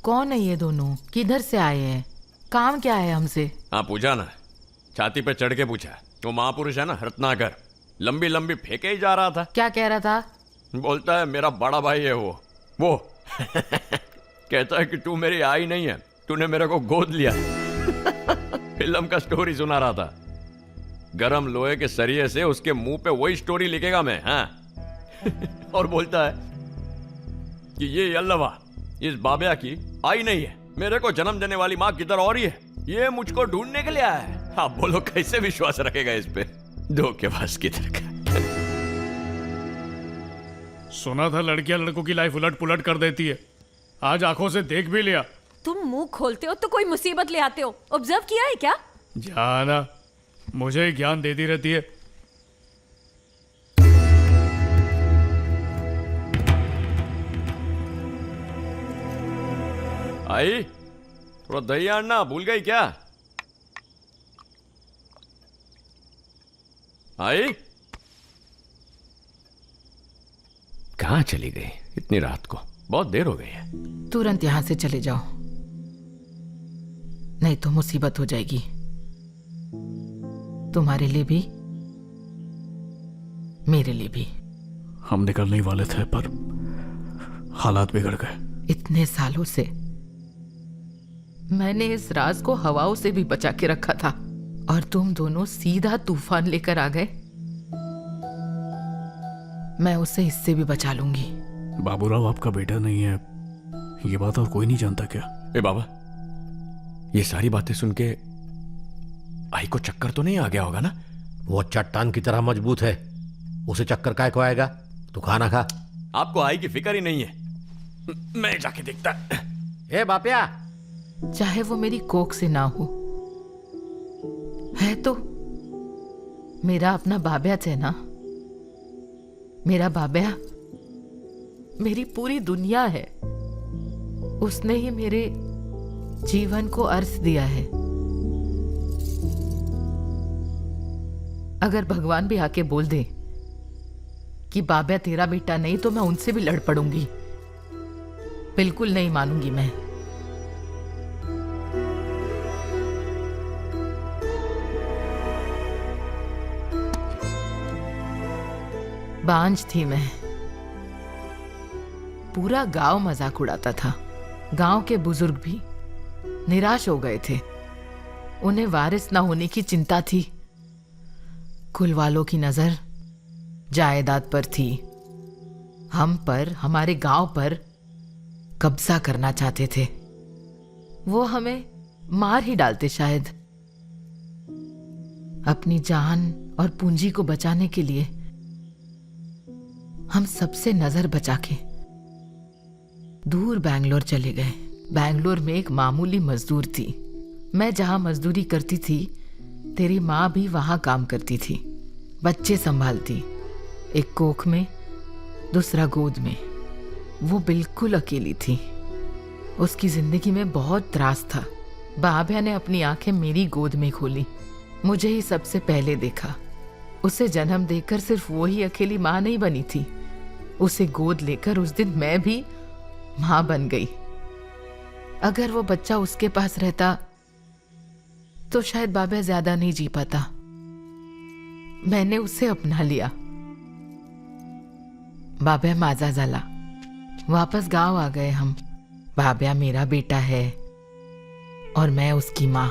कौन है ये दोनों? किधर से आए हैं? काम क्या है हमसे? हाँ पूछा ना, छाती पे चढ़ के पूछा। वो महापुरुष है ना रत्नाकर, लंबी लंबी फेंके ही जा रहा था। क्या कह रहा था? बोलता है मेरा बड़ा भाई है वो कहता है कि तू मेरी आई नहीं है, तूने मेरे को गोद लिया। फिल्म का स्टोरी सुना रहा था। गरम लोहे के सरिये से उसके मुंह पे वही स्टोरी लिखेगा मैं। हाँ। और बोलता है कि ये अल्लावा इस बाबिया की आई नहीं है, मेरे को जन्म देने वाली माँ किधर और ही है, ये मुझको ढूंढने के लिए आया है। आप बोलो कैसे विश्वास रखेगा इस पे? धोखेबाज किधर का। सुना था लड़कियां लड़कों की लाइफ उलट पुलट कर देती है, आज आंखों से देख भी लिया। तुम मुंह खोलते हो तो कोई मुसीबत ले आते हो। ऑब्जर्व किया है क्या? जाना मुझे ही ज्ञान देती रहती है। आई थोड़ा दही आना, भूल गई क्या? आई कहाँ चली गई इतनी रात को? बहुत देर हो गई है। तुरंत यहाँ से चले जाओ, नहीं तो मुसीबत हो जाएगी तुम्हारे लिए भी, मेरे लिए भी। हम निकलने ही वाले थे पर हालात बिगड़ गए। इतने सालों से मैंने इस राज को हवाओं से भी बचा के रखा था और तुम दोनों सीधा तूफान लेकर आ गए। मैं उसे इससे भी बचा लूंगी। बाबूराव आपका बेटा नहीं है, ये बात और कोई नहीं जानता क्या? ए बाबा, ये सारी बातें सुन के आई को चक्कर तो नहीं आ गया होगा ना? वो चट्टान की तरह मजबूत है, उसे चक्कर काय को आएगा? तू खाना खा। आपको आई की फिक्र ही नहीं है। मैं जाके देखता। ए बापिया, चाहे वो मेरी कोख से ना हो, है तो मेरा अपना बाब्या है ना। मेरा बाब्या मेरी पूरी दुनिया है, उसने ही मेरे जीवन को अर्थ दिया है। अगर भगवान भी आके बोल दे कि बाब्या तेरा बेटा नहीं, तो मैं उनसे भी लड़ पड़ूंगी। बिल्कुल नहीं मानूंगी मैं। बांझ थी मैं, पूरा गांव मजाक उड़ाता था। गांव के बुजुर्ग भी निराश हो गए थे, उन्हें वारिस ना होने की चिंता थी। कुल वालों की नजर जायदाद पर थी, हम पर, हमारे गांव पर कब्जा करना चाहते थे। वो हमें मार ही डालते शायद। अपनी जान और पूंजी को बचाने के लिए हम सबसे नजर बचा के दूर बैंगलोर चले गए। बैंगलोर में एक मामूली मजदूर थी। मैं जहां मजदूरी करती थी, तेरी माँ भी वहां काम करती थी। बच्चे संभालती, एक कोख में, दूसरा गोद में। वो बिल्कुल अकेली थी। उसकी जिंदगी में बहुत त्रास था। बाब्या ने अपनी आंखें मेरी गोद में खोली, मुझे ही सबसे पहले देखा। उसे जन्म देकर सिर्फ वो ही अकेली माँ नहीं बनी थी, उसे गोद लेकर उस दिन मैं भी माँ बन गई। अगर वो बच्चा उसके पास रहता तो शायद बाब्या ज्यादा नहीं जी पाता। मैंने उसे अपना लिया। बाब्या माझा झाला। वापस गांव आ गए हम। बाब्या मेरा बेटा है और मैं उसकी माँ।